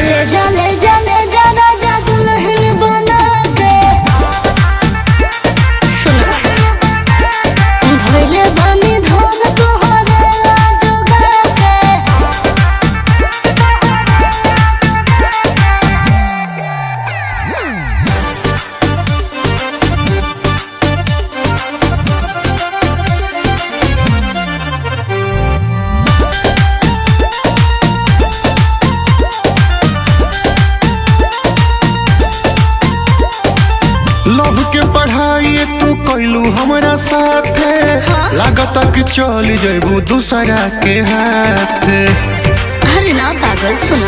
ले जा ले जा ले जा राजा दुल्हन बना के। सुनो धइले बानी धन तोहरे जोगा के। लव के पढ़ाई तू कैलू हमरा साथे। लागत कि चली जैबू दूसरा के हाथ। अरे ना पागल सुनो